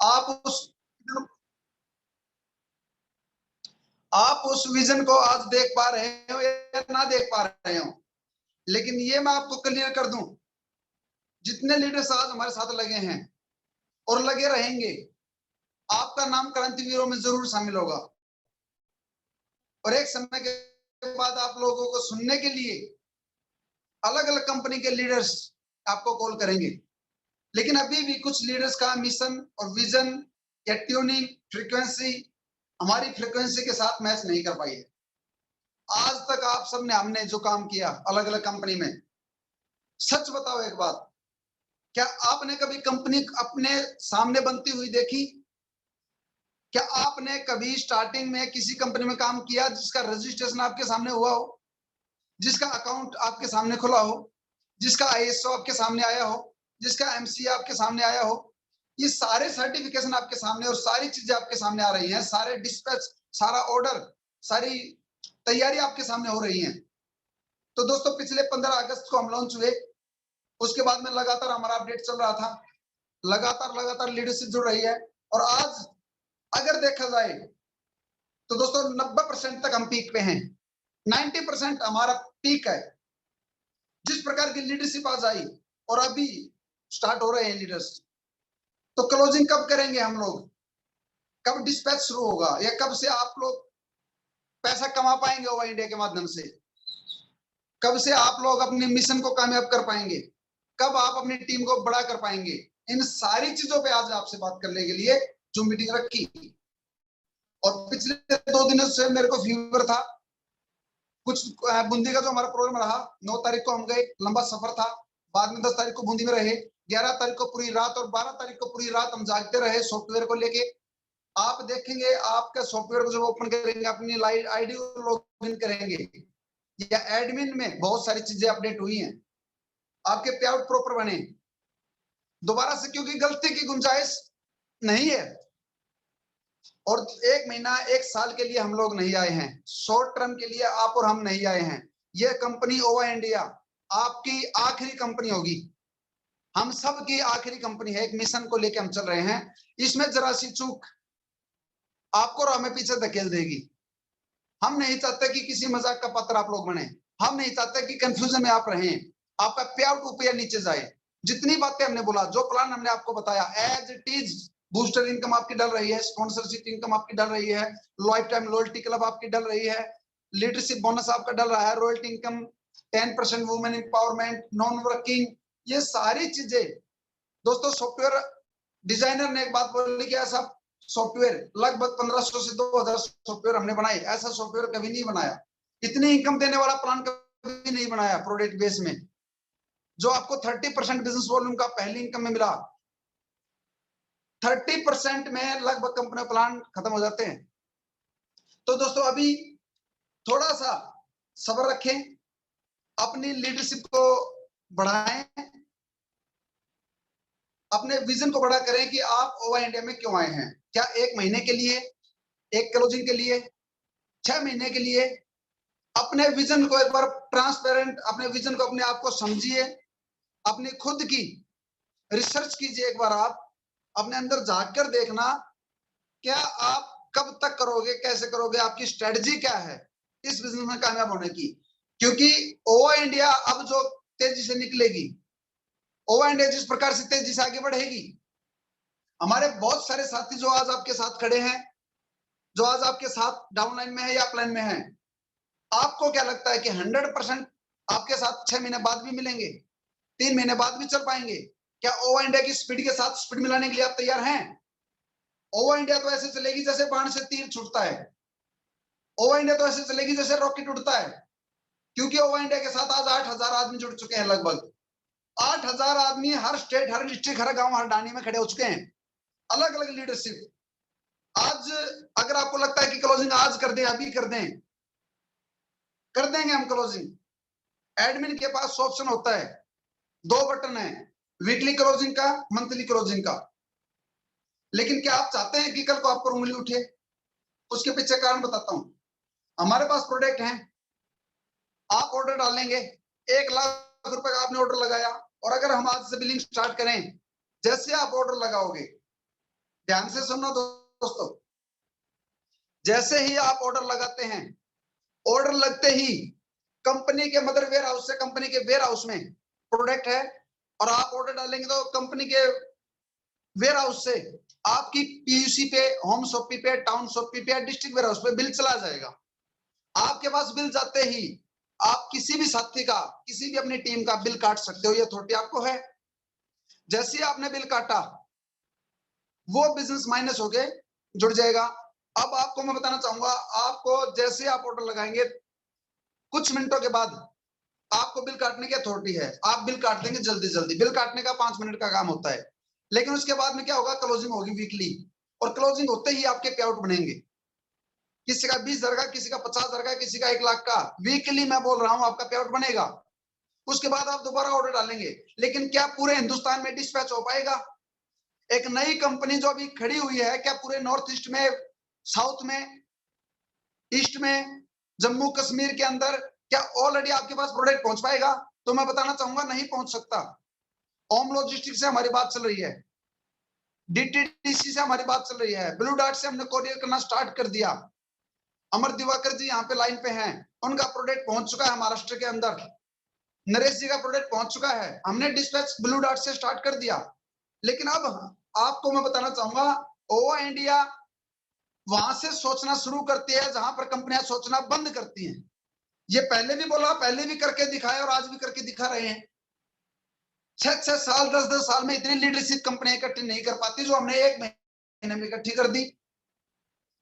आप उस विजन को आज देख पा रहे हो या ना देख पा रहे हो, लेकिन ये मैं आपको क्लियर कर दूं, जितने लीडर्स आज हमारे साथ लगे हैं और लगे रहेंगे, आपका नाम क्रांतिवीरों में जरूर शामिल होगा। और एक समय के बाद आप लोगों को सुनने के लिए अलग अलग कंपनी के लीडर्स आपको कॉल करेंगे, लेकिन अभी भी कुछ लीडर्स का मिशन और विजन या ट्यूनिंग फ्रीक्वेंसी हमारी फ्रीक्वेंसी के साथ मैच नहीं कर पाई है। आज तक आप सबने हमने जो काम किया अलग अलग कंपनी में, सच बताओ एक बात, क्या आपने कभी कंपनी अपने सामने बनती हुई देखी? क्या आपने कभी स्टार्टिंग में किसी कंपनी में काम किया जिसका रजिस्ट्रेशन आपके सामने हुआ हो, जिसका अकाउंट आपके सामने खुला हो, जिसका आईएसओ आपके सामने आया हो, जिसका एमसी आपके सामने आया हो? ये सारे सर्टिफिकेशन आपके सामने और सारी चीजें आपके सामने आ रही हैं, सारे डिस्पैच, सारा ऑर्डर, सारी तैयारी आपके सामने हो रही है। तो दोस्तों, पिछले 15 अगस्त को हम लॉन्च हुए, उसके बाद में लगातार हमारा अपडेट चल रहा था, लगातार लीडरशिप जुड़ रही है, और आज अगर देखा जाए तो दोस्तों 90% तक हम पीक पे हैं, 90% हमारा पीक है। जिस प्रकार की लीडरशिप आज आई और अभी स्टार्ट हो रहे हैं लीडर्स, तो क्लोजिंग कब करेंगे हम लोग, कब डिस्पैच शुरू होगा, या कब से आप लोग पैसा कमा पाएंगे ओवर इंडिया के माध्यम से, कब से आप लोग अपने मिशन को कामयाब कर पाएंगे, कब आप अपनी टीम को बड़ा कर पाएंगे, इन सारी चीजों पे आज आपसे बात करने के लिए जो मीटिंग रखी। और पिछले 2 दिनों से मेरे को फीवर था, कुछ बूंदी का जो हमारा प्रोग्राम रहा, 9 तारीख को हम गए, लंबा सफर था, बाद में 10 तारीख को बूंदी में रहे, 11 तारीख को पूरी रात और 12 तारीख को पूरी रात हम जागते रहे सॉफ्टवेयर को लेके। आप देखेंगे, आपका सॉफ्टवेयर को जब ओपन करेंगे, अपनी आईडी लॉगिन करेंगे, या एडमिन में बहुत सारी चीजें अपडेट हुई हैं, आपके पे आउट प्रॉपर बने दोबारा से, क्योंकि गलती की गुंजाइश नहीं है। और 1 महीना 1 साल के लिए हम लोग नहीं आए हैं, शॉर्ट टर्म के लिए आप और हम नहीं आए हैं। यह कंपनी ओवा इंडिया आपकी आखिरी कंपनी होगी, हम सब की आखिरी कंपनी है। एक मिशन को लेकर हम चल रहे हैं, इसमें जरा सी चूक आपको और हमें पीछे धकेल देगी। हम नहीं चाहते कि किसी मजाक का पात्र आप लोग बने, हम नहीं चाहते कि कंफ्यूजन में आप रहें, आपका पे आउट ऊपर नीचे जाए। जितनी बातें हमने बोला, जो प्लान हमने आपको बताया, as it is booster income आपकी डल रही है, स्पॉन्सरशिप इनकम आपकी डल रही है, लाइफ टाइम लॉयल्टी क्लब आपकी डल रही है, लीडरशिप बोनस आपका डल रहा है, royalty income, 10% women empowerment, non working, ये सारी चीजें। दोस्तों, सॉफ्टवेयर डिजाइनर ने एक बात बोली कि ऐसा सॉफ्टवेयर लगभग 1500 से 2000 सॉफ्टवेयर हमने बनाए, ऐसा सॉफ्टवेयर कभी नहीं बनाया, इतनी इनकम देने वाला प्लान कभी नहीं बनाया प्रोडक्ट बेस में, जो आपको 30% बिजनेस वॉल्यूम का पहली इनकम में मिला। 30% में लगभग कंपनी प्लान खत्म हो जाते हैं। तो दोस्तों, अभी थोड़ा सा सब्र रखें, अपनी लीडरशिप को बढ़ाएं, अपने विजन को बड़ा करें कि आप ओवा इंडिया में क्यों आए हैं। क्या 1 महीने के लिए, एक क्लोजिंग के लिए, 6 महीने के लिए? अपने विजन को एक बार ट्रांसपेरेंट, अपने विजन को, अपने आप को समझिए, अपनी खुद की रिसर्च कीजिए एक बार, आप अपने अंदर झांक कर देखना, क्या आप कब तक करोगे, कैसे करोगे, आपकी स्ट्रेटजी क्या है इस बिजनेस में कामयाब होने की। क्योंकि ओवा इंडिया अब जो तेजी से निकलेगी, ओवा इंडिया जिस प्रकार से तेजी से आगे बढ़ेगी, हमारे बहुत सारे साथी जो आज आपके साथ खड़े हैं, जो आज आपके साथ डाउनलाइन में है या अपलाइन में है, आपको क्या लगता है कि 100% आपके साथ 6 महीने बाद भी मिलेंगे, 3 महीने बाद भी चल पाएंगे? क्या ओवा इंडिया की स्पीड के साथ स्पीड मिलाने के लिए आप तैयार हैं? ओवा इंडिया तो ऐसे चलेगी जैसे बाण से तीर छूटता है, ओवा इंडिया तो ऐसे चलेगी जैसे रॉकेट उड़ता है, क्योंकि ओवा इंडिया के साथ आज 8000 आदमी जुड़ चुके हैं, लगभग 8000 आदमी, हर स्टेट, हर डिस्ट्रिक्ट, हर गांव, हर डानी में खड़े हो चुके हैं, अलग अलग लीडरशिप। आज अगर आपको लगता है कि क्लोजिंग आज कर दें, अभी कर दें, कर देंगे हम क्लोजिंग। एडमिन के पास ऑप्शन होता है, 2 बटन है, वीकली क्लोजिंग का, मंथली क्लोजिंग का। लेकिन क्या आप चाहते हैं कि कल को आप पर उंगली उठे? उसके पीछे कारण बताता हूं। हमारे पास प्रोडक्ट है, आप ऑर्डर डालेंगे, 1,00,000 रुपए का आपने ऑर्डर लगाया, और अगर हम आज से बिलिंग स्टार्ट करें, जैसे आप ऑर्डर लगाओगे, ध्यान से सुनना दोस्तों, जैसे ही आप ऑर्डर लगाते हैं, ऑर्डर लगते ही कंपनी के मदर वेयर हाउस से कंपनी के वेयर हाउस में प्रोडक्ट है, और आप ऑर्डर डालेंगे तो कंपनी के वेयर हाउस से आपकी पीयूसी पे, होम शॉपी पे, टाउन शॉपी पे, डिस्ट्रिक्ट वेयर हाउस पे बिल चला जाएगा। आपके पास बिल जाते ही आप किसी भी साथी का, किसी भी अपनी टीम का बिल काट सकते हो, ये अथॉरिटी आपको है। जैसे ही आपने बिल काटा, वो बिजनेस माइनस होके जुड़ जाएगा। अब आपको मैं बताना चाहूंगा, आपको जैसे आप ऑर्डर लगाएंगे, कुछ मिनटों के बाद आपको बिल काटने की अथॉरिटी है, आप बिल काट देंगे जल्दी जल्दी। बिल काटने का 5 मिनट का काम होता है, लेकिन उसके बाद में क्या होगा, क्लोजिंग होगी वीकली, और क्लोजिंग होते ही आपके पे आउट बनेंगे। किसी का 20,000 का, किसी का 50,000 का, किसी का 1 लाख का, वीकली मैं बोल रहा हूं आपका पे आउट बनेगा। उसके बाद आप दोबारा ऑर्डर डालेंगे, लेकिन क्या पूरे हिंदुस्तान में डिस्पैच हो पाएगा? एक नई कंपनी जो अभी खड़ी हुई है, क्या पूरे नॉर्थ ईस्ट में, साउथ में, ईस्ट में, जम्मू कश्मीर के अंदर क्या ऑलरेडी आपके पास प्रोडक्ट पहुंच पाएगा? तो मैं बताना चाहूंगा, नहीं पहुंच सकता। ओम लॉजिस्टिक से हमारी बात चल रही है, डीटीडीसी से हमारी बात चल रही है, ब्लू डार्ट से हमने कोरियर करना स्टार्ट कर दिया। अमर दिवाकर जी यहाँ पे लाइन पे हैं, उनका प्रोडक्ट पहुंच चुका है महाराष्ट्र के अंदर। नरेश जी का प्रोडक्ट पहुंच चुका है, हमने डिस्पैच ब्लू डार्ट से स्टार्ट कर दिया। लेकिन अब आपको मैं बताना चाहूंगा, ओवा इंडिया वहां से सोचना शुरू करती है जहां पर कंपनियां सोचना बंद करती हैं। ये पहले भी बोला, पहले भी करके दिखाया, और आज भी करके दिखा रहे हैं। 6-6 साल, 10-10 साल में इतनी लीडरशिप कंपनियां इकट्ठी नहीं कर पाती जो हमने 1 महीने में इकट्ठी कर दी।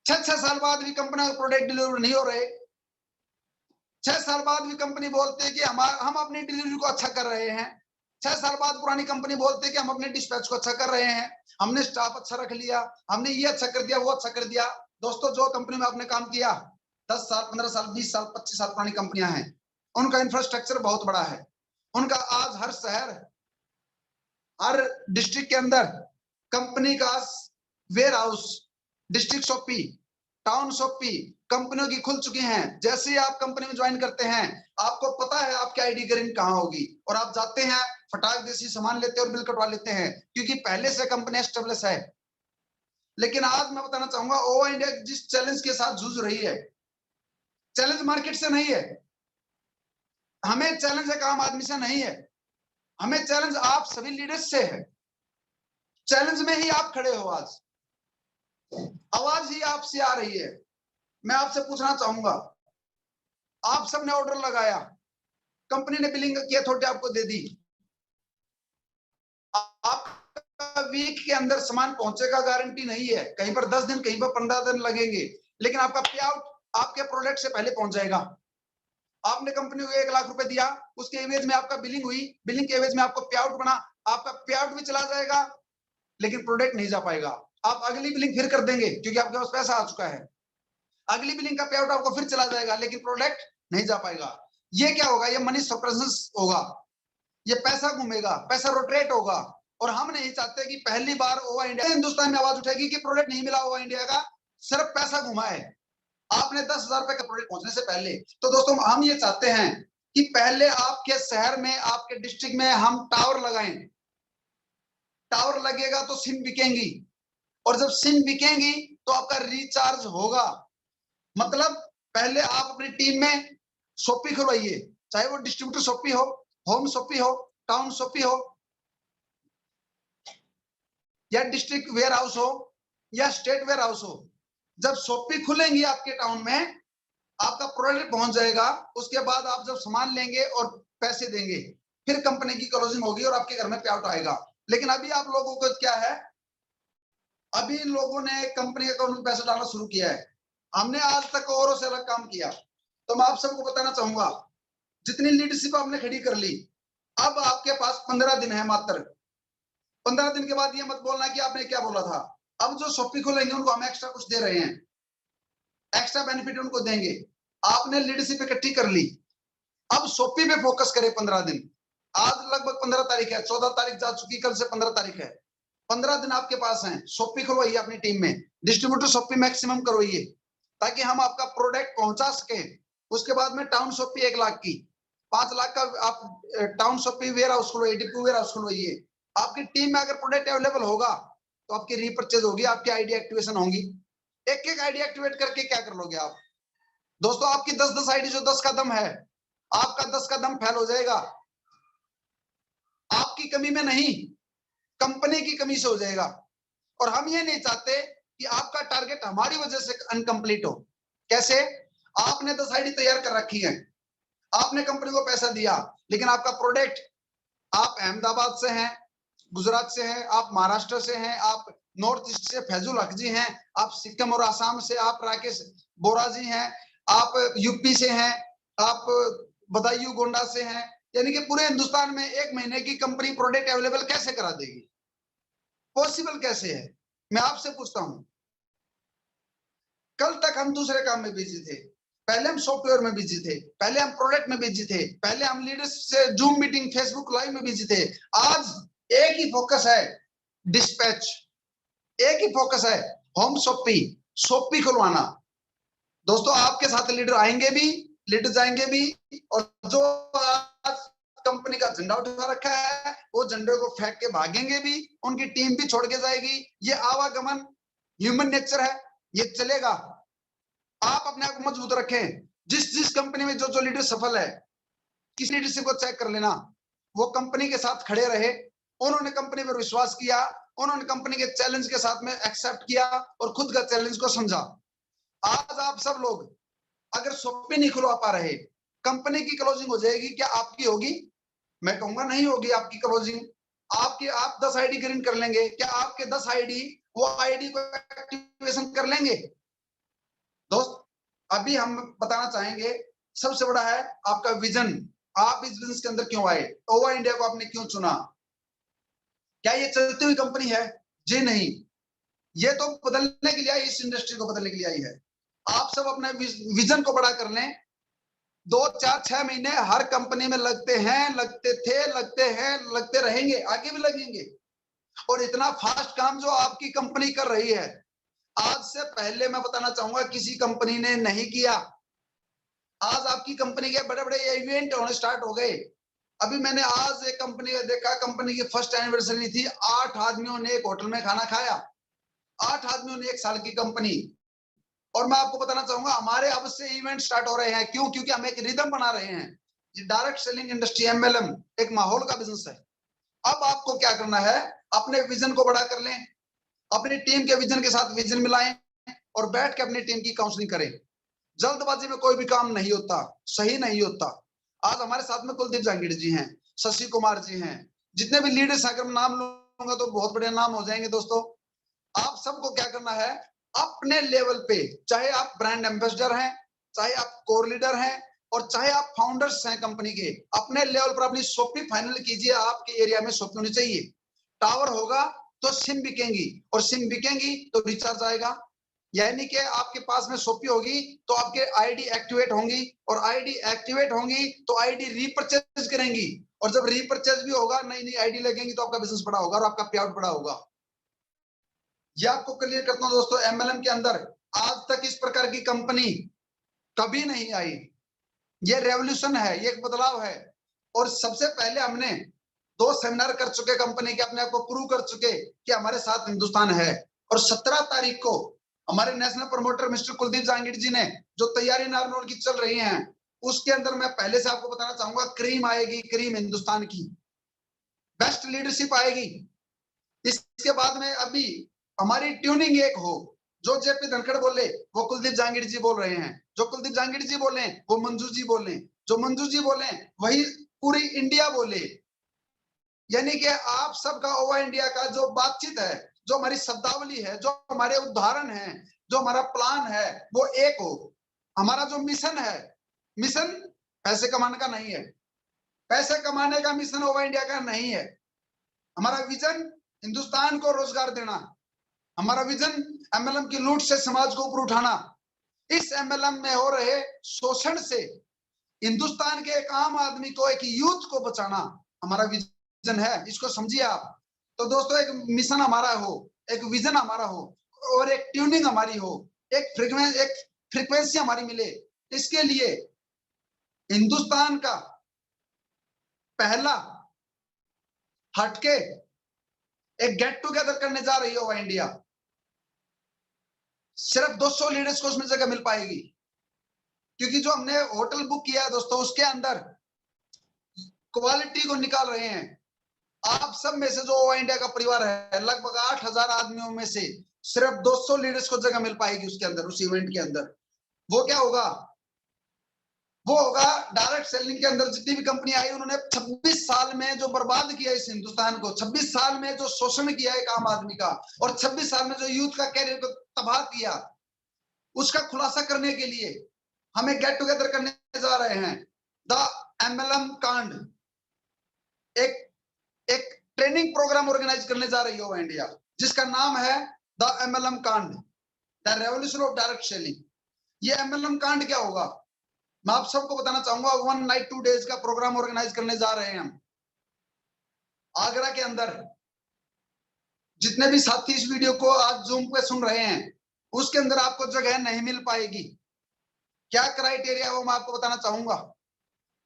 6-6 साल बाद भी कंपनियों के प्रोडक्ट डिलीवर नहीं हो रहे। 6 साल बाद भी कंपनी बोलते हैं कि हम अपनी डिलीवरी को अच्छा कर रहे हैं। 6 साल बाद पुरानी कंपनी बोलते हैं कि हम अपने डिस्पैच को अच्छा कर रहे हैं, हमने स्टाफ अच्छा रख लिया, हमने ये अच्छा कर दिया, वो अच्छा कर दिया। दोस्तों, जो कंपनी में आपने काम किया, 10 साल, 15 साल, 20 साल, 25 साल पुरानी कंपनियां हैं, उनका इंफ्रास्ट्रक्चर बहुत बड़ा है। उनका आज हर शहर, हर डिस्ट्रिक्ट के अंदर कंपनी का warehouse, district shoppe, town shoppe कंपनियों की खुल चुकी हैं। जैसे ही आप कंपनी में ज्वाइन करते हैं, आपको पता है आपकी आईडी ग्रीन कहाँ होगी, और आप जाते हैं, फटाक देसी सामान लेते हैं और बिल कटवा लेते हैं, क्योंकि पहले से कंपनी एस्टेब्लिश है। लेकिन आज मैं बताना चाहूंगा, ओवा इंडिया जिस चैलेंज के साथ जूझ रही है, चैलेंज मार्केट से नहीं है, हमें चैलेंज एक आम आदमी से नहीं है, हमें चैलेंज आप सभी लीडर्स से है। चैलेंज में ही आप खड़े हो, आज आवाज ही आपसे आ रही है। मैं आपसे पूछना चाहूंगा, आप सबने ऑर्डर लगाया, कंपनी ने बिलिंग की अथॉरिटी आपको दे दी, आपका वीक के अंदर सामान पहुंचेगा गारंटी नहीं है, कहीं पर 10 दिन, कहीं पर 15 दिन लगेंगे, लेकिन आपका पे आउट आपके प्रोडक्ट से पहले पहुंच जाएगा। आपने कंपनी को 1 लाख रुपए दिया, उसके एवज में आपका बिलिंग हुई, बिलिंग के एवज में आपको पे आउट बना, आपका पे आउट भी चला जाएगा, लेकिन प्रोडक्ट नहीं जा पाएगा। आप अगली बिलिंग फिर कर देंगे, क्योंकि आपके पास पैसा आ चुका है, अगली बिलिंग का पे आउट आपको फिर चला जाएगा, लेकिन प्रोडक्ट नहीं जा पाएगा। ये क्या होगा? ये मनी सप्रेशन होगा, ये पैसा घूमेगा, पैसा रोटेट होगा। और हम नहीं चाहते कि पहली बार ओवा इंडिया हिंदुस्तान में आवाज उठेगी कि प्रोडक्ट नहीं मिला ओवा इंडिया का, सिर्फ पैसा घुमा है आपने 10,000 रुपए का प्रोडक्ट पहुंचने से पहले। तो दोस्तों, हम ये चाहते हैं कि पहले आपके शहर में, आपके डिस्ट्रिक्ट में हम टावर लगाएं। टावर लगेगा तो सिम बिकेंगी, और जब सिम बिकेंगी तो आपका रिचार्ज होगा। मतलब पहले आप अपनी टीम में शॉपी खुलवाइए, चाहे वो डिस्ट्रीब्यूटर शॉपी हो, होम शॉपी हो, टाउन शॉपी हो, या डिस्ट्रिक्ट वेयर हाउस हो, या स्टेट वेयर हाउस हो। जब शॉपी खुलेंगी आपके टाउन में, आपका प्रोडक्ट पहुंच जाएगा। उसके बाद आप जब सामान लेंगे और पैसे देंगे, फिर कंपनी की क्लोजिंग होगी और आपके घर में पे आउट आएगा। लेकिन अभी आप लोगों को क्या है, अभी लोगों ने कंपनी के अकाउंट में पैसा डालना शुरू किया है। हमने आज तक औरों से अलग काम किया। तो मैं आप सबको बताना चाहूंगा, जितनी लीडरशिप आपने खड़ी कर ली, अब आपके पास 15 दिन है मात्र। 15 दिन के बाद ये मत बोलना कि आपने क्या बोला था। अब जो शॉपी खोलेंगे उनको हम एक्स्ट्रा कुछ दे रहे हैं, एक्स्ट्रा बेनिफिट उनको देंगे। आपने लीडरशिप इकट्ठी कर ली, अब शॉपी पे फोकस करें 15 दिन। आज लगभग 15 तारीख है, 14 तारीख जा चुकी, कल से 15 तारीख है। 15 दिन आपके पास हैं, शॉपी करवाइए अपनी टीम में, डिस्ट्रीब्यूटर शॉपी मैक्सिमम करवाइए, ताकि हम आपका प्रोडक्ट पहुंचा सके। उसके बाद में टाउन शॉपी 1 लाख की, 5 लाख का आप टाउन शॉपी वेयर हाउस खुलवाइए, डिपो वेयर हाउस खुलवाइए। आपकी टीम में अगर प्रोडक्ट अवेलेबल होगा तो आपकी रीपर्चेज होगी, आपकी आईडी एक्टिवेशन होंगी। एक एक आईडी एक्टिवेट करके क्या कर लोगे आप दोस्तों? आपकी 10-10 आईडी जो 10 का दम है, आपका 10 का दम फेल हो जाएगा। आपकी कमी में नहीं, कंपनी की कमी से हो जाएगा। और हम ये नहीं चाहते कि आपका टारगेट हमारी वजह से अनकंप्लीट हो। कैसे? आपने 10 आईडी तैयार कर रखी है, आपने कंपनी को पैसा दिया, लेकिन आपका प्रोडक्ट, आप अहमदाबाद से हैं, गुजरात से हैं, आप महाराष्ट्र से हैं, आप नॉर्थ ईस्ट से फैजुल हक जी हैं, आप सिक्किम और आसाम से आप राकेश बोरा जी हैं, आप यूपी से हैं, आप बदायूं गोंडा से हैं, यानी कि पूरे हिंदुस्तान में 1 महीने की कंपनी प्रोडक्ट अवेलेबल कैसे करा देगी? पॉसिबल कैसे है? मैं आपसे पूछता हूं। कल तक हम दूसरे काम में बिजी थे, पहले हम सॉफ्टवेयर में बिजी थे, पहले हम प्रोडक्ट में बिजी थे, पहले हम लीडर्स से जूम मीटिंग, फेसबुक लाइव में बिजी थे। आज एक ही फोकस है, डिस्पैच। एक ही फोकस है, होम शॉपी खुलवाना। दोस्तों आपके साथ लीडर आएंगे भी, लीडर जाएंगे भी, और जो आज कंपनी का झंडा उठा रखा है वो झंडे को फेंक के भागेंगे भी, उनकी टीम भी छोड़ के जाएगी। ये आवागमन ह्यूमन नेचर है, ये चलेगा। आप अपने आप को मजबूत रखें। जिस जिस कंपनी में जो जो लीडर सफल है, किस लीडरशिप को चेक कर लेना, वो कंपनी के साथ खड़े रहे, उन्होंने कंपनी पर विश्वास किया, उन्होंने कंपनी के चैलेंज के साथ में एक्सेप्ट किया और खुद का चैलेंज को समझा। आज आप सब लोग अगर शॉप नहीं खुलवा पा रहे, कंपनी की क्लोजिंग हो जाएगी, क्या आपकी होगी? मैं कहूंगा नहीं होगी आपकी क्लोजिंग। आप 10 आईडी ग्रीन कर लेंगे, क्या आपके 10 आईडी वो आईडी को एक्टिवेशन कर लेंगे? दोस्त अभी हम बताना चाहेंगे, सबसे बड़ा है आपका विजन। आप इस बिजनेस के अंदर क्यों आए? ओवा इंडिया को आपने क्यों चुना? क्या ये चलती हुई कंपनी है? जी नहीं, ये तो बदलने के लिए आई, इस इंडस्ट्री को बदलने के लिए आई है। आप सब अपने विजन को बड़ा कर लें। 2-4-6 महीने हर कंपनी में लगते हैं, लगते थे, लगते हैं, लगते रहेंगे, आगे भी लगेंगे। और इतना फास्ट काम जो आपकी कंपनी कर रही है, आज से पहले मैं बताना चाहूंगा किसी कंपनी ने नहीं किया। आज आपकी कंपनी के बड़े बड़े इवेंट होने स्टार्ट हो गए। अभी मैंने आज एक कंपनी का देखा, कंपनी की फर्स्ट एनिवर्सरी थी, 8 आदमियों ने एक होटल में खाना खाया, 8 आदमियों ने, 1 साल की कंपनी। और मैं आपको बताना चाहूंगा हमारे अब से इवेंट स्टार्ट हो रहे हैं। क्यों? क्योंकि हम एक रिदम बना रहे हैं। ये डायरेक्ट सेलिंग इंडस्ट्री, एमएलएम, एक माहौल का बिजनेस है। अब आपको क्या करना है? अपने विजन को बड़ा कर लें, अपनी टीम के विजन के साथ विजन मिलाएं और बैठ के अपनी टीम की काउंसलिंग करें। जल्दबाजी में कोई भी काम नहीं होता, सही नहीं होता। आज हमारे साथ में कुलदीप जांगीड़ जी हैं, शशि कुमार जी हैं, जितने भी लीडर्स, अगर मैं नाम लूंगा तो बहुत बड़े नाम हो जाएंगे। दोस्तों आप सबको क्या करना है? अपने लेवल पे, चाहे आप ब्रांड एम्बेसडर हैं, चाहे आप कोर लीडर हैं, और चाहे आप फाउंडर्स हैं कंपनी के, अपने लेवल पर अपनी शॉपी फाइनल कीजिए। आपके एरिया में शॉपी होनी चाहिए। टावर होगा तो सिम बिकेंगी, और सिम बिकेंगी तो रिचार्ज आएगा। यानी कि आपके पास में शॉपी होगी तो आपके आईडी एक्टिवेट होंगी, और आईडी एक्टिवेट होंगी तो आईडी रीपर्चेज करेंगी, और जब रीपर्चेज भी होगा, नई नई आईडी लगेंगी, तो आपका बिजनेस बड़ा होगा और आपका पे आउट बड़ा होगा। ये आपको क्लियर करता हूं दोस्तों, एमएलएम के अंदर आज तक इस प्रकार की कंपनी कभी नहीं आई। ये रेवोल्यूशन है, ये एक बदलाव है। और सबसे पहले हमने 2 सेमिनार कर चुके कंपनी के, अपने आप को प्रूव कर चुके कि हमारे साथ हिंदुस्तान है। और 17 तारीख को हमारे national promoter mister Kuldeep Jangid ji ने जो तैयारी नारनौल की चल रही है, उसके अंदर मैं पहले से आपको बताना चाहूंगा, क्रीम आएगी, क्रीम हिंदुस्तान की बेस्ट लीडरशिप आएगी। इसके बाद में अभी हमारी ट्यूनिंग एक हो, जो जेपी धनखड़ बोले वो कुलदीप जांगीड़ जी बोल रहे हैं, जो कुलदीप जांगीड़ जी बोले वो मंजू जी बोले, जो मंजू जी बोले वही पूरी इंडिया बोले। यानी कि आप सबका ओवा इंडिया का जो बातचीत है, जो हमारी शब्दावली है, जो हमारे उदाहरण है, जो हमारा प्लान है, वो एक हो। हमारा जो मिशन है, मिशन पैसे कमाने का नहीं है, पैसे कमाने का मिशन ओवा इंडिया का नहीं है। हमारा विजन हिंदुस्तान को रोजगार देना, हमारा विजन एमएलएम की लूट से समाज को ऊपर उठाना, इस एमएलएम में हो रहे शोषण से हिंदुस्तान के एक आम आदमी को, एक यूथ को बचाना हमारा विजन है। इसको समझिए आप। तो दोस्तों एक मिशन हमारा हो, एक विजन हमारा हो, और एक ट्यूनिंग हमारी हो, एक फ्रीक्वेंसी हमारी मिले। इसके लिए हिंदुस्तान का पहला हटके एक गेट टुगेदर करने जा रही है ओवा इंडिया। सिर्फ 200 लीडर्स को उसमें जगह मिल पाएगी, क्योंकि जो हमने होटल बुक किया है दोस्तों, उसके अंदर क्वालिटी को निकाल रहे हैं। आप सब में से जो ओवा इंडिया का परिवार है, लगभग 8000 आदमियों में से सिर्फ 200 लीडर्स को जगह मिल पाएगी उसके अंदर, उस इवेंट के अंदर। वो क्या होगा? वो होगा डायरेक्ट सेलिंग के अंदर जितनी भी कंपनी आई, उन्होंने 26 साल में जो बर्बाद किया इस हिंदुस्तान को, 26 साल में जो शोषण किया एक आम आदमी का, और 26 साल में जो यूथ का कैरियर को तबाह किया, उसका खुलासा करने के लिए हमें गेट टुगेदर करने जा रहे हैं। द एमएलएम कांड, एक ट्रेनिंग प्रोग्राम ऑर्गेनाइज करने जा रही है इंडिया, जिसका नाम है द एमएलएम कांड, the revolution of direct selling. ये एमएलएम कांड क्या होगा, मैं आप सबको बताना चाहूंगा। 1 नाइट 2 डेज का प्रोग्राम ऑर्गेनाइज करने जा रहे हैं हम आगरा के अंदर। जितने भी साथी इस वीडियो को आज जूम पे सुन रहे हैं, उसके अंदर आपको जगह नहीं मिल पाएगी। क्या क्राइटेरिया है वो मैं आपको बताना चाहूंगा,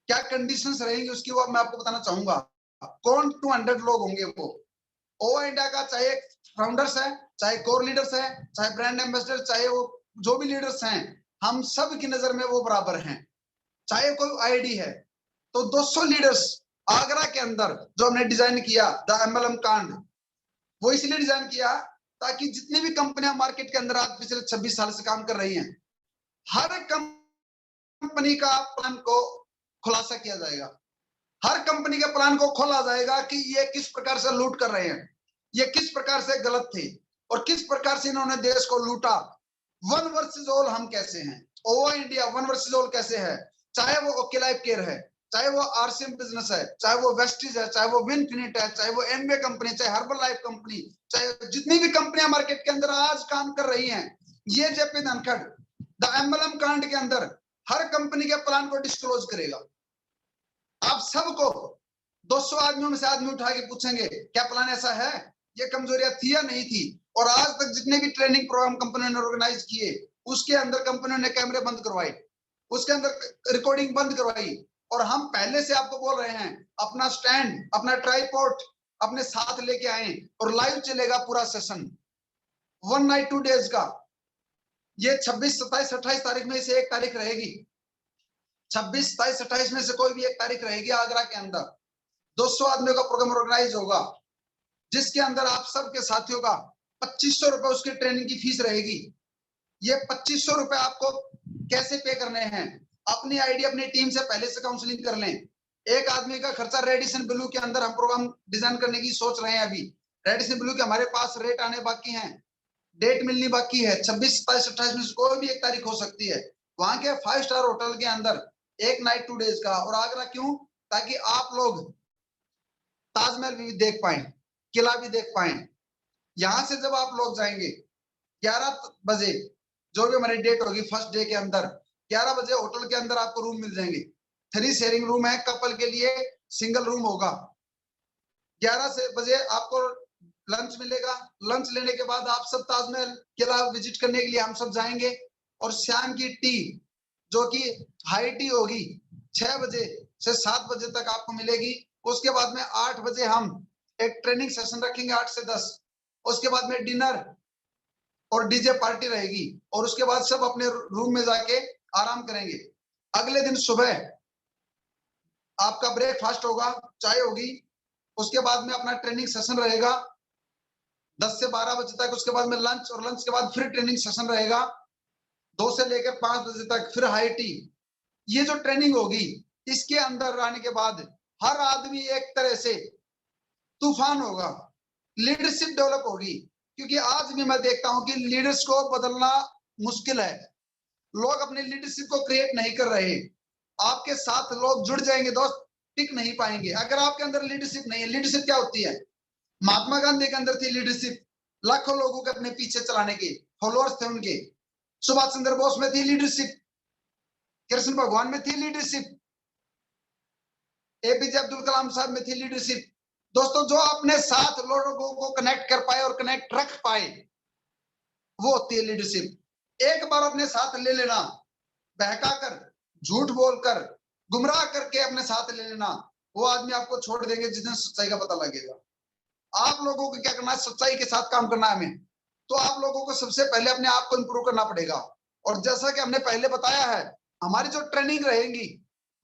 क्या कंडीशंस रहेंगी उसकी वो मैं आपको बताना चाहूंगा। कौन 200 लोग होंगे वो ओवा इंडिया का, चाहे फाउंडर्स है, चाहे कोर लीडर्स है, चाहे ब्रांड एम्बेसडर, चाहे वो जो भी लीडर्स हैं, हम सब की नजर में वो बराबर हैं, चाहे कोई आईडी है। तो 200 लीडर्स आगरा के अंदर जो हमने डिजाइन किया द एमएलएम कांड, वो इसलिए डिजाइन किया ताकि जितनी भी कंपनियां मार्केट के अंदर आज पिछले 26 साल से काम कर रही हैं, हर कंपनी का प्लान को खुलासा किया जाएगा। हर कंपनी के प्लान को खोला जाएगा कि ये किस प्रकार से लूट कर रहे हैं, ये किस प्रकार से गलत थे, और किस प्रकार से इन्होंने देश को लूटा। वन वर्सेस ऑल हम कैसे हैं, ओवा इंडिया वन वर्सेस ऑल कैसे है, चाहे वो ओके लाइफ केयर है, चाहे वो आरसीएम बिजनेस है, चाहे वो वेस्टीज है, चाहे वो विनफिनिट है, चाहे वो एमवे कंपनी, चाहे हर्बल लाइफ कंपनी, चाहे जितनी भी कंपनियां मार्केट के अंदर आज काम कर रही हैं, ये जेपी धनखड़ द एमएलएम कांड के अंदर हर कंपनी के प्लान को डिस्क्लोज करेगा। आप सबको 200 आदमियों में से आदमी उठा के पूछेंगे क्या प्लान ऐसा है, ये कमजोरियां थी या नहीं थी। और आज तक जितने भी ट्रेनिंग प्रोग्राम कंपनियों ने ऑर्गेनाइज किए, उसके अंदर कंपनियों ने कैमरे बंद करवाए, उसके अंदर रिकॉर्डिंग बंद करवाई, और हम पहले से आपको बोल रहे हैं अपना स्टैंड, अपना ट्राइपॉड अपने साथ लेके आए, और लाइव चलेगा पूरा सेशन 1 नाइट 2 डेज का। ये 26, 27, 28 तारीख में से एक तारीख रहेगी, 26, 27, 28 में से कोई भी एक तारीख रहेगी। आगरा के अंदर 200 आदमियों का प्रोग्राम ऑर्गेनाइज होगा, जिसके अंदर आप सबके साथियों का 2500 रुपए उसकी ट्रेनिंग की फीस रहेगी। ये 2500 रुपए आपको कैसे पे करने हैं, अपनी आईडी अपनी टीम से पहले से काउंसलिंग कर लें। एक आदमी का खर्चा रेडिसन ब्लू के अंदर हम प्रोग्राम डिजाइन करने की सोच रहे हैं। अभी रेडिसन ब्लू के हमारे पास रेट आने बाकी हैं, डेट मिलनी बाकी है। 26, 27, 28 में से कोई भी एक तारीख हो सकती है। वहां के 5 स्टार होटल के अंदर 1 नाइट 2 डेज का। और आगरा क्यों? ताकि आप लोग ताजमहल भी देख पाए, किला भी देख पाए। यहां से जब आप लोग जाएंगे 11 बजे, जो भी हमारी डेट होगी फर्स्ट डे के अंदर, 11 बजे होटल के अंदर आपको रूम मिल जाएंगे। 3 शेयरिंग रूम है, कपल के लिए सिंगल रूम होगा। 11 बजे आपको लंच मिलेगा। लंच लेने के बाद आप सब ताजमहल किला विजिट करने के लिए हम सब जाएंगे। और शाम की टी, जो कि हाई टी होगी, 6 बजे से 7 बजे तक आपको मिलेगी। उसके बाद में 8 बजे हम एक ट्रेनिंग सेशन रखेंगे 8 से 10। उसके बाद में डिनर और डीजे पार्टी रहेगी, और उसके बाद सब अपने रूम में जाके आराम करेंगे। अगले दिन सुबह आपका ब्रेकफास्ट होगा, चाय होगी। उसके बाद में अपना ट्रेनिंग सेशन रहेगा 10 से 12 बजे तक। उसके बाद में लंच, और लंच के बाद फिर ट्रेनिंग सेशन रहेगा 2 से लेकर 5 बजे तक, फिर हाई टी। ये जो ट्रेनिंग होगी, इसके अंदर आने के बाद हर आदमी एक तरह से तूफान होगा, लीडरशिप डेवलप होगी। क्योंकि आज भी मैं देखता हूं कि लीडर्स को बदलना मुश्किल है, लोग अपने लीडरशिप को क्रिएट नहीं कर रहे। आपके साथ लोग जुड़ जाएंगे दोस्त, टिक नहीं पाएंगे अगर आपके अंदर लीडरशिप नहीं है। लीडरशिप क्या होती है? महात्मा गांधी के अंदर थी लीडरशिप, लाखों लोगों के अपने पीछे चलाने के फॉलोअर्स थे उनके। सुभाष चंद्र बोस में थी लीडरशिप, कृष्ण भगवान में थी लीडरशिप, एपीजे अब्दुल कलाम साहब में थी लीडरशिप। दोस्तों, जो अपने साथ लोगों को कनेक्ट कर पाए और कनेक्ट रख पाए, वो होती है लीडरशिप। एक बार अपने साथ ले लेना, बहकाकर, झूठ बोलकर, गुमराह करके अपने साथ ले लेना, वो आदमी आपको छोड़ देंगे जिस दिन सच्चाई का पता लगेगा। आप लोगों को क्या करना है, सच्चाई के साथ काम करना है हमें। तो आप लोगों को सबसे पहले अपने आप को इंप्रूव करना पड़ेगा। और जैसा कि हमने पहले बताया है, हमारी जो ट्रेनिंग रहेंगी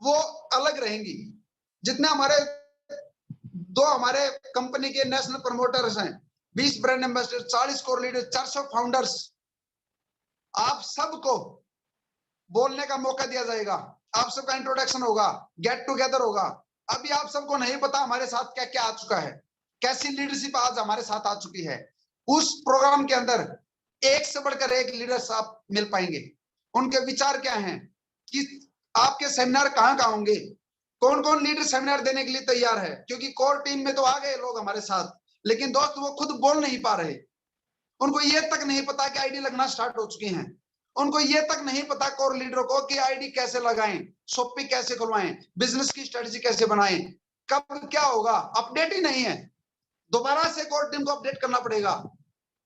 वो अलग रहेंगी। जितने हमारे हमारे कंपनी के नेशनल प्रमोटर्स हैं, 20 brand ambassador, 40 core leader, 400 founders, आप सबको बोलने का मौका दिया जाएगा। आप सबका इंट्रोडक्शन होगा, गेट टुगेदर होगा। अभी आप सबको नहीं पता हमारे साथ क्या क्या आ चुका है, कैसी लीडरशिप आज हमारे साथ आ चुकी है। उस प्रोग्राम के अंदर एक से बढ़कर एक लीडर्स आप मिल पाएंगे। उनके विचार क्या हैं, कि आपके सेमिनार कहाँ कहाँ होंगे, कौन कौन लीडर सेमिनार देने के लिए तैयार है। क्योंकि कोर टीम में तो आ गए लोग हमारे साथ, लेकिन दोस्त वो खुद बोल नहीं पा रहे। उनको ये तक नहीं पता कि आईडी लगना स्टार्ट हो चुकी हैं। उनको ये तक नहीं पता कोर लीडरों को कि आईडी कैसे लगाएं, शॉपी कैसे खुलवाएं, बिजनेस की स्ट्रेटजी कैसे बनाएं, कब क्या होगा, अपडेट ही नहीं है। दोबारा से कोर टीम को अपडेट करना पड़ेगा।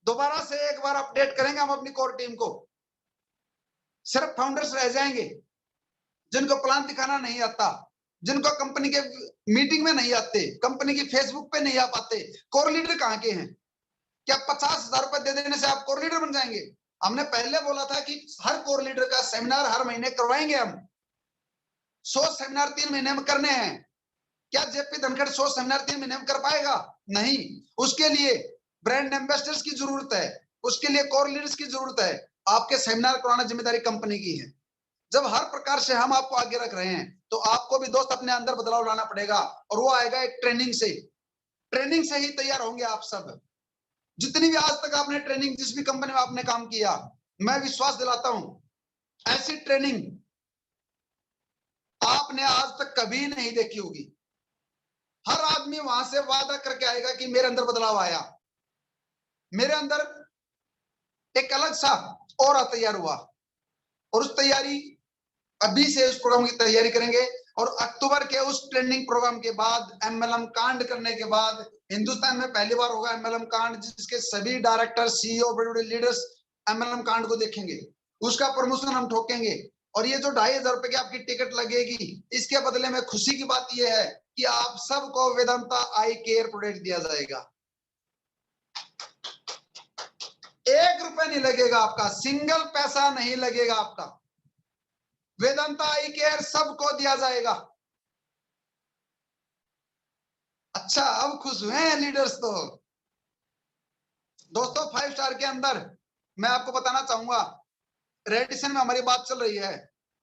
दोबारा से एक बार अपडेट करेंगे हम अपनी कोर टीम को। सिर्फ फाउंडर्स रह जाएंगे जिनको प्लान दिखाना नहीं आता, जिनको कंपनी के मीटिंग में नहीं आते, कंपनी की फेसबुक पे नहीं आ पाते। कोर लीडर कहाँ के हैं? क्या 50,000 रुपए दे देने से आप कोर लीडर बन जाएंगे? हमने पहले बोला था कि हर कोर लीडर का सेमिनार हर महीने करवाएंगे हम। 100 सेमिनार 3 महीने में करने हैं। क्या जेपी धनखड़ 100 सेमिनार 3 महीने में कर पाएगा? नहीं। उसके लिए ब्रांड एम्बेसडर्स की जरूरत है, उसके लिए कोर लीडर्स की जरूरत है। आपके सेमिनार करवाना जिम्मेदारी कंपनी की है। जब हर प्रकार से हम आपको आगे रख रहे हैं, तो आपको भी दोस्त अपने अंदर बदलाव लाना पड़ेगा, और वो आएगा एक ट्रेनिंग से। ट्रेनिंग से ही तैयार होंगे आप सब। जितनी भी आज तक आपने ट्रेनिंग, जिस भी कंपनी में आपने काम किया, मैं विश्वास दिलाता हूं ऐसी ट्रेनिंग आपने आज तक कभी नहीं देखी होगी। हर आदमी वहां से वादा करके आएगा कि मेरे अंदर बदलाव आया, मेरे अंदर एक अलग सा ऑरा तैयार हुआ। और उस तैयारी, अभी से उस प्रोग्राम की तैयारी करेंगे। और अक्टूबर के उस ट्रेनिंग प्रोग्राम के बाद, एमएलएम कांड करने के बाद, हिंदुस्तान में पहली बार होगा एमएलएम कांड, जिसके सभी डायरेक्टर, सीईओ, बड़े बड़े लीडर्स एमएलएम कांड को देखेंगे। उसका प्रमोशन हम ठोकेंगे। और ये जो 2,500 रुपए की आपकी टिकट लगेगी, इसके बदले में खुशी की बात यह है कि आप सबको वेदांता आई केयर प्रोडक्ट दिया जाएगा। 1 रुपए नहीं लगेगा आपका, सिंगल पैसा नहीं लगेगा आपका। वेदांता आई केयर सबको दिया जाएगा। अच्छा, अब खुश हुए हैं लीडर्स तो। दोस्तों, 5 स्टार के अंदर मैं आपको बताना चाहूंगा, रेडिसन में हमारी बात चल रही है,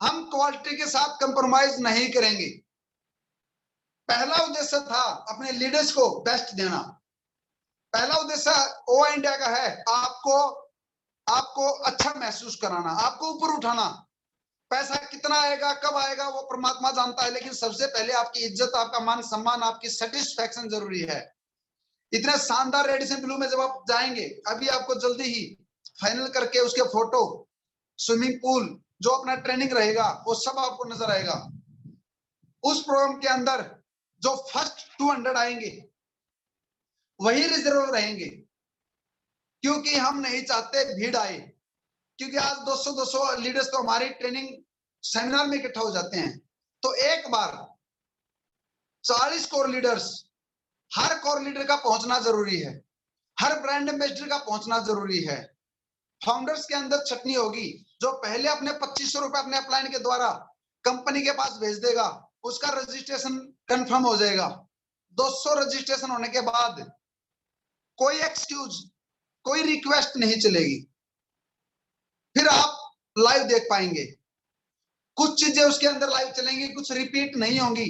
हम क्वालिटी के साथ कंप्रोमाइज नहीं करेंगे। पहला उद्देश्य था अपने लीडर्स को बेस्ट देना। पहला उद्देश्य ओ इंडिया का है आपको अच्छा महसूस कराना, आपको ऊपर उठाना। पैसा कितना आएगा, कब आएगा, वो परमात्मा जानता है, लेकिन सबसे पहले आपकी इज्जत, आपका मान सम्मान, आपकी सेटिस्फैक्शन जरूरी है। इतने शानदार रेडिसन ब्लू में जब आप जाएंगे, अभी आपको जल्दी ही फाइनल करके उसके फोटो, स्विमिंग पूल, जो अपना ट्रेनिंग रहेगा, वो सब आपको नजर आएगा। उस प्रोग्राम के अंदर जो फर्स्ट 200 आएंगे वही रिजर्व रहेंगे, क्योंकि हम नहीं चाहते भीड़ आए। क्योंकि आज 200 लीडर्स तो हमारी ट्रेनिंग सेमिनार में इकट्ठा हो जाते हैं। तो एक बार 40 कोर लीडर्स, हर कोर लीडर का पहुंचना जरूरी है, हर ब्रांड एम्बेसडर का पहुंचना जरूरी है। फाउंडर्स के अंदर छटनी होगी, जो पहले अपने 2500 रुपए अपने अपलाइन के द्वारा कंपनी के पास भेज देगा, उसका रजिस्ट्रेशन कंफर्म हो जाएगा। 200 रजिस्ट्रेशन होने के बाद कोई एक्सक्यूज, कोई रिक्वेस्ट नहीं चलेगी, फिर आप लाइव देख पाएंगे। कुछ चीजें उसके अंदर लाइव चलेंगी, कुछ रिपीट नहीं होंगी।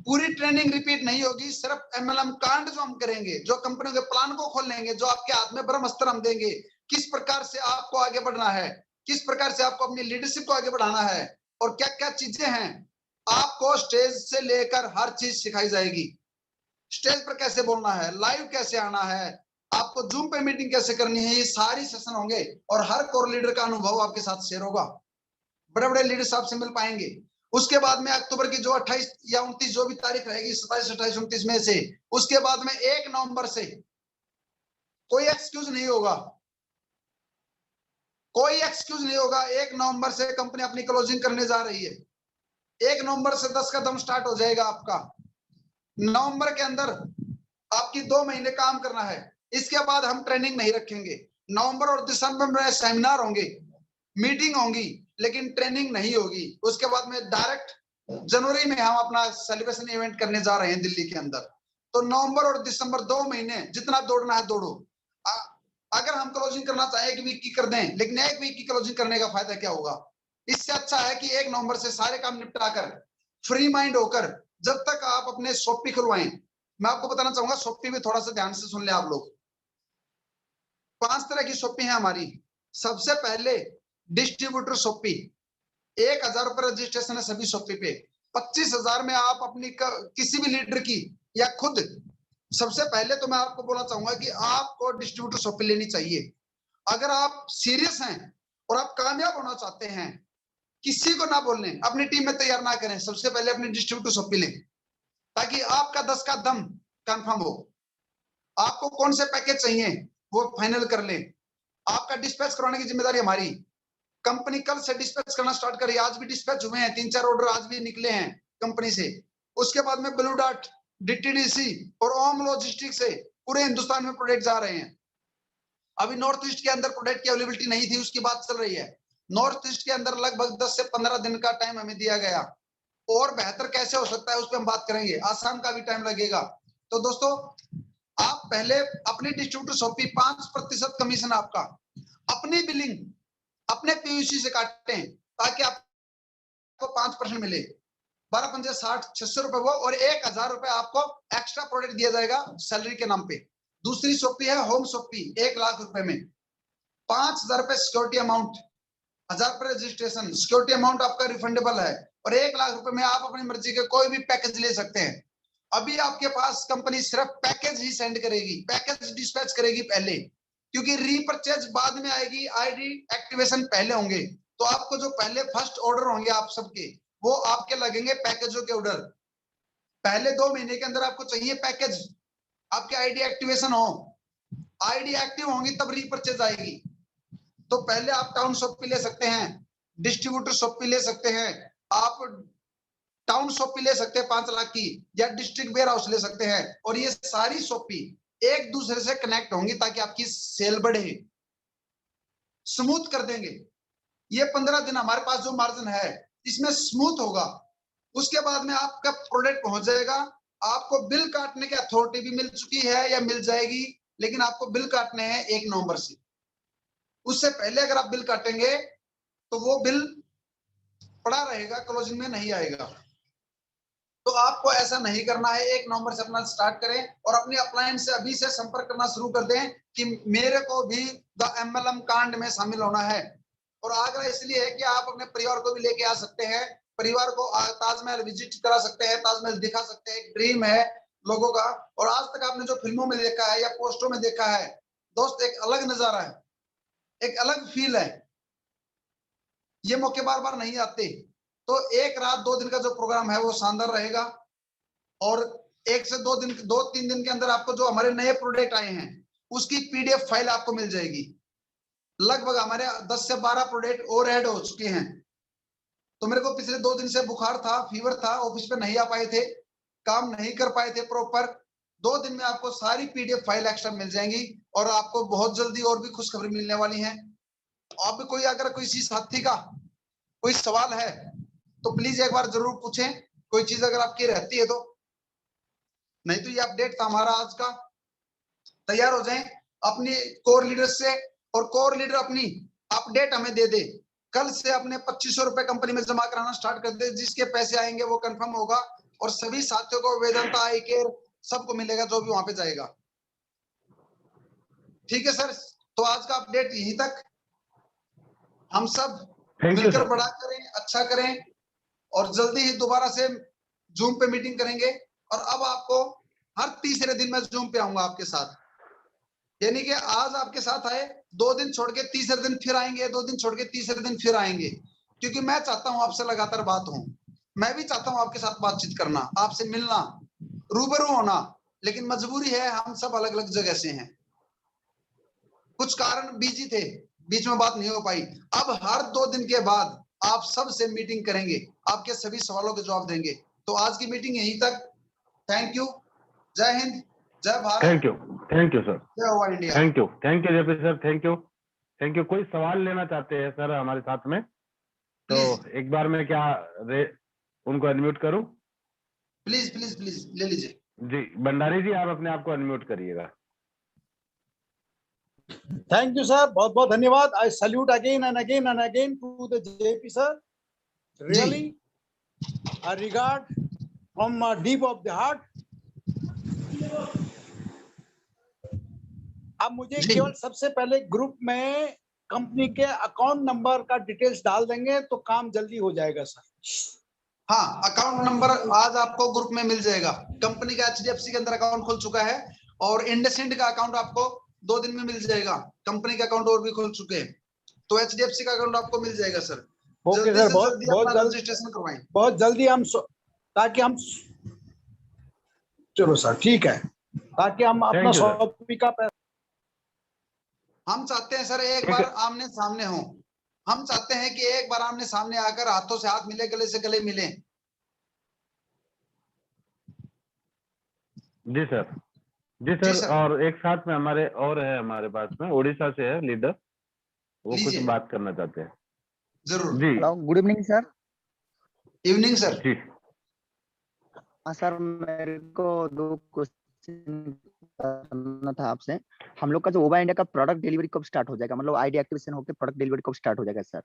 पूरी ट्रेनिंग रिपीट नहीं होगी, सिर्फ एमएलएम कांड जो हम करेंगे, जो कंपनी के प्लान को खोल लेंगे, जो आपके हाथ में ब्रह्मास्त्र हम देंगे, किस प्रकार से आपको आगे बढ़ना है, किस प्रकार से आपको अपनी लीडरशिप को आगे बढ़ाना है, और क्या क्या चीजें हैं, आपको स्टेज से लेकर हर चीज सिखाई जाएगी। स्टेज पर कैसे बोलना है, लाइव कैसे आना है, आपको जूम पे मीटिंग कैसे करनी है, ये सारी सेशन होंगे। और हर कोर लीडर का अनुभव आपके साथ शेयर होगा। बड़े बड़े लीडर्स आपसे मिल पाएंगे। उसके बाद में अक्टूबर की जो 28 या 29 जो भी तारीख रहेगी, 27, 28, 29 में से, उसके बाद में 1 नवंबर से कोई एक्सक्यूज नहीं होगा, कोई एक्सक्यूज नहीं होगा। 1 नवंबर से कंपनी अपनी क्लोजिंग करने जा रही है। 1 नवंबर से 10 का दम स्टार्ट हो जाएगा आपका। नवंबर के अंदर आपकी 2 महीने काम करना है। इसके बाद हम ट्रेनिंग नहीं रखेंगे। नवंबर और दिसंबर में सेमिनार होंगे, मीटिंग होंगी, लेकिन ट्रेनिंग नहीं होगी। उसके बाद में डायरेक्ट जनवरी में हम अपना सेलिब्रेशन इवेंट करने जा रहे हैं दिल्ली के अंदर। तो नवंबर और दिसंबर 2 महीने जितना दौड़ना है दौड़ो। अगर हम क्लोजिंग करना चाहें 1 वीक की कर दें, लेकिन 1 वीक की क्लोजिंग करने का फायदा क्या होगा? इससे अच्छा है कि 1 नवंबर से सारे काम निपटाकर फ्री माइंड होकर जब तक आप अपने शॉपी खुलवाएं। मैं आपको बताना चाहूंगा, शॉपी में थोड़ा सा ध्यान से सुन ले आप लोग। 5 तरह की शॉपी है हमारी। सबसे पहले डिस्ट्रीब्यूटर शॉपी, 1000 रुपए रजिस्ट्रेशन है सभी शॉपी पे। 25,000 में आप अपनी किसी भी लीडर की या खुद, सबसे पहले तो मैं आपको बोलना चाहूंगा कि आपको डिस्ट्रीब्यूटर शॉपी लेनी चाहिए। अगर आप सीरियस हैं और आप कामयाब होना चाहते हैं, किसी को ना बोलने, अपनी टीम में तैयार ना करें, सबसे पहले अपनी डिस्ट्रीब्यूटर शॉपी लें, ताकि आपका 10 का दम कंफर्म हो। आपको कौन से पैकेज चाहिए वो फाइनल कर लें। आपका डिस्पैच करवाने की जिम्मेदारी हमारी। कंपनी कल से डिस्पैच करना स्टार्ट करी, आज भी डिस्पैच हुए हैं, 3-4 ऑर्डर आज भी निकले हैं कंपनी से। उसके बाद में ब्लू डार्ट, डीटीडीसी और ओम लॉजिस्टिक से पूरे हिंदुस्तान में प्रोडक्ट जा रहे हैं। अभी नॉर्थ ईस्ट के अंदर प्रोडक्ट की अवेलेबिलिटी नहीं थी, उसकी बात चल रही है। नॉर्थ ईस्ट के अंदर लगभग 10 से 15 दिन का टाइम हमें दिया गया। और बेहतर कैसे हो सकता है उस पर हम बात करेंगे। आसाम का भी टाइम लगेगा। तो दोस्तों, आप पहले अपनी डिस्ट्रीब्यूटर शॉपी 5% कमीशन आपका अपनी बिलिंग अपने पीयूसी से काटें, ताकि आपको 5% मिले। 12 60 600 रुपए वो, और 1000 रुपए आपको एक्स्ट्रा प्रोडक्ट दिया जाएगा सैलरी के नाम पे। दूसरी शॉपी है होम शॉपी, 1 लाख रुपए में 5000 रुपए सिक्योरिटी अमाउंट, 1000 रुपए रजिस्ट्रेशन, सिक्योरिटी अमाउंट आपका रिफंडेबल है, और 1 लाख रुपए में आप अपनी मर्जी के कोई भी पैकेज ले सकते हैं। अभी आपके पास कंपनी सिर्फ पैकेज ही सेंड करेगी, पैकेज डिस्पैच करेगी पहले, क्योंकि रीपरचेज बाद में आएगी, आईडी एक्टिवेशन पहले होंगे। तो आपको जो पहले फर्स्ट ऑर्डर होंगे आप सबके, वो आपके लगेंगे पैकेजों के ऑर्डर। पहले 2 महीने के अंदर आपको चाहिए पैकेज, आपके आईडी एक्टिवेशन हो, आईडी एक्टिव होंगी तब रीपरचेज आएगी। तो पहले आप टाउन शॉपी ले सकते हैं, डिस्ट्रीब्यूटर शॉपी ले सकते हैं, आप टाउन शॉपी ले सकते हैं 5 लाख की, या डिस्ट्रिक्ट वेयर हाउस ले सकते हैं। और ये सारी शॉपी एक दूसरे से कनेक्ट होंगी ताकि आपकी सेल बढ़े, स्मूथ कर देंगे। ये 15 दिन हमारे पास जो मार्जिन है इसमें स्मूथ होगा। उसके बाद में आपका प्रोडक्ट पहुंच जाएगा। आपको बिल काटने की अथॉरिटी भी मिल चुकी है या मिल जाएगी, लेकिन आपको बिल काटने हैं 1 नवंबर से। उससे पहले अगर आप बिल काटेंगे तो वो बिल पड़ा रहेगा, क्लोजिंग में नहीं आएगा। तो आपको ऐसा नहीं करना है। 1 नवंबर से अपना स्टार्ट करें और अपने अपलाइन से अभी से संपर्क करना शुरू कर दें कि मेरे को भी द एमएलएम कांड में शामिल होना है। और आग्रह इसलिए है कि आप अपने परिवार को भी लेके आ सकते हैं, परिवार को ताजमहल विजिट करा सकते हैं, ताजमहल दिखा सकते हैं। एक ड्रीम है लोगों का, और आज तक आपने जो फिल्मों में देखा है या पोस्टरों में देखा है दोस्त, एक अलग नजारा है, एक अलग फील है। ये मौके बार बार नहीं आते। तो 1 रात 2 दिन का जो प्रोग्राम है वो शानदार रहेगा। और 1 से 2 दिन, 2-3 दिन के अंदर आपको जो हमारे नए प्रोडक्ट आए हैं उसकी पीडीएफ फाइल आपको मिल जाएगी। लगभग हमारे 10 से 12 प्रोडक्ट और ऐड हो चुके हैं। तो मेरे को पिछले 2 दिन से बुखार था, फीवर था, ऑफिस पे नहीं आ पाए थे, काम नहीं कर पाए थे प्रॉपर। 2 दिन में आपको सारी पीडीएफ फाइल एक्स्ट्रा मिल जाएंगी, और आपको बहुत जल्दी और भी खुशखबरी मिलने वाली है। अब कोई अगर किसी साथी का कोई सवाल है तो प्लीज एक बार जरूर पूछें, कोई चीज अगर आपकी रहती है तो। नहीं तो ये अपडेट था हमारा आज का। तैयार हो जाएं अपनी कोर लीडर से, और कोर लीडर अपनी अपडेट हमें दे दे। कल से अपने 2500 रुपए कंपनी में जमा कराना स्टार्ट कर दे, जिसके पैसे आएंगे वो कंफर्म होगा, और सभी साथियों को वेदांता आई केयर सबको मिलेगा जो भी वहां पे जाएगा। ठीक है सर, तो आज का अपडेट यहीं तक। हम सब मिलकर बड़ा करें, अच्छा करें, और जल्दी ही दोबारा से जूम पे मीटिंग करेंगे। और अब आपको हर तीसरे दिन मैं जूम पे आऊंगा आपके साथ, यानी कि आज आपके साथ आए, 2 दिन छोड़ के तीसरे दिन फिर आएंगे, 2 दिन छोड़ के तीसरे दिन फिर आएंगे, क्योंकि मैं चाहता हूं आपसे लगातार बात हो। मैं भी चाहता हूं आपके साथ बातचीत करना, आपसे मिलना, रूबरू होना, लेकिन मजबूरी है, हम सब अलग अलग जगह से हैं, कुछ कारण बिजी थे, बीच में बात नहीं हो पाई। अब हर 2 दिन के बाद आप सब से मीटिंग करेंगे, आपके सभी सवालों के जवाब देंगे। तो आज की मीटिंग यहीं तक। थैंक यू, जय हिंद, जय भारत, थैंक यू सर, जय हुआ India. Thank you JP sir, thank you. कोई सवाल लेना चाहते हैं सर हमारे साथ में, तो प्लीज एक बार मैं क्या उनको अनम्यूट करूं? प्लीज प्लीज प्लीज ले लीजिए। जी भंडारी जी, आप अपने आप को अनम्यूट करिएगा। थैंक यू सर, बहुत बहुत धन्यवाद। I salute again and again to the JP sir, really I regard from deep of the heart. अब मुझे जी। केवल सबसे पहले ग्रुप में कंपनी के अकाउंट नंबर का डिटेल्स डाल देंगे तो काम जल्दी हो जाएगा सर। हाँ, अकाउंट नंबर आज आपको ग्रुप में मिल जाएगा। कंपनी का HDFC के अंदर अकाउंट खुल चुका है और इंडसइंड का अकाउंट आपको 2 दिन में मिल जाएगा। कंपनी के अकाउंट और भी खुल चुके हैं, तो HDFC का अकाउंट आपको मिल जाएगा सर। ओके जल्दी सर, से बहुत जल्दी बहुत अपना जल्द, रजिस्ट्रेशन करवाएं। बहुत जल्दी हम ताकि हम, चलो सर ठीक है, ताकि हम अपना Thank you, sir. शॉपी का पैसा, हम चाहते हैं सर एक बार आमने सामने हो। हम चाहते हैं कि एक बार आमने सामने आकर हाथों से हाथ मिले, गले से गले मिले। जी सर, जी जी सर। सर, और एक साथ में हमारे और है, हमारे पास में उड़ीसा से है लीडर, वो कुछ लीजिए बात करना चाहते हैं। जरूर। जी hello, good evening sir. Evening sir. जी हाँ सर, मेरे को 2 क्वेश्चन करना था आपसे। हम लोग का जो ओबा इंडिया का प्रोडक्ट डिलीवरी कब स्टार्ट हो जाएगा? मतलब आईडी एक्टिवेशन होकर प्रोडक्ट डिलीवरी कब स्टार्ट हो जाएगा सर?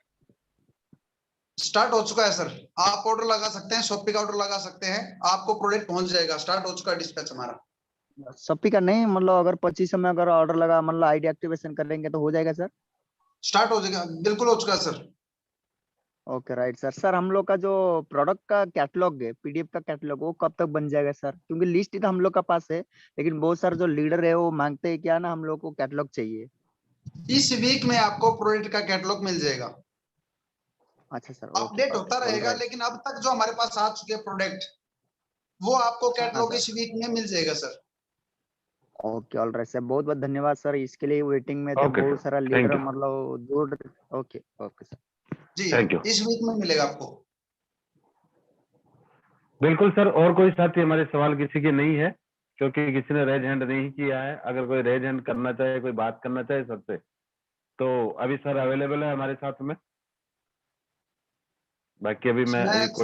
स्टार्ट हो चुका है सर। आप ऑर्डर लगा सकते हैं, शॉपी का ऑर्डर लगा सकते हैं, आपको प्रोडक्ट पहुंच जाएगा। स्टार्ट हो चुका है डिस्पैच हमारा। शॉपी का नहीं, मतलब अगर 25 में अगर ऑर्डर लगा, मतलब आईडी एक्टिवेशन करेंगे तो हो जाएगा सर? स्टार्ट हो जाएगा, बिल्कुल हो चुका है sir. Okay right sir. Sir हम लोग का जो प्रोडक्ट का कैटलॉग है, पीडीएफ का कैटलॉग, वो कब तक बन जाएगा सर? क्योंकि लिस्ट तो हम लोग का पास है, लेकिन बहुत सारे जो लीडर है वो मांगते हैं क्या ना, हम लोग को कैटलॉग चाहिए। इस वीक में आपको प्रोडक्ट का कैटलॉग मिल जाएगा। अच्छा सर, ओके अपडेट होता ओके, रहेगा, ऑलराइट। लेकिन अब तक जो हमारे पास आ चुके प्रोडक्ट, वो आपको हाँ कैटलॉग सर, इस वीक में मिल जाएगा सर। ओके ऑलराइट सर, बहुत बहुत धन्यवाद सर। इसके लिए वेटिंग में थे ओके बहुत सर, सारा थैंक लीडर, यू, मतलब दूर। Okay okay sir. जी, थैंक यू। इस वीक में मिलेगा आपको। बिल्कुल सर। और कोई साथी हमारे सवाल किसी के नहीं है, क्योंकि किसी ने रेज हैंड नहीं किया है। अगर कोई रेज हैंड करना चाहे, कोई बात करना चाहे सर से, तो अभी सर अवेलेबल है हमारे साथ में। बाकी अभी मैं मैं रिकॉर्ड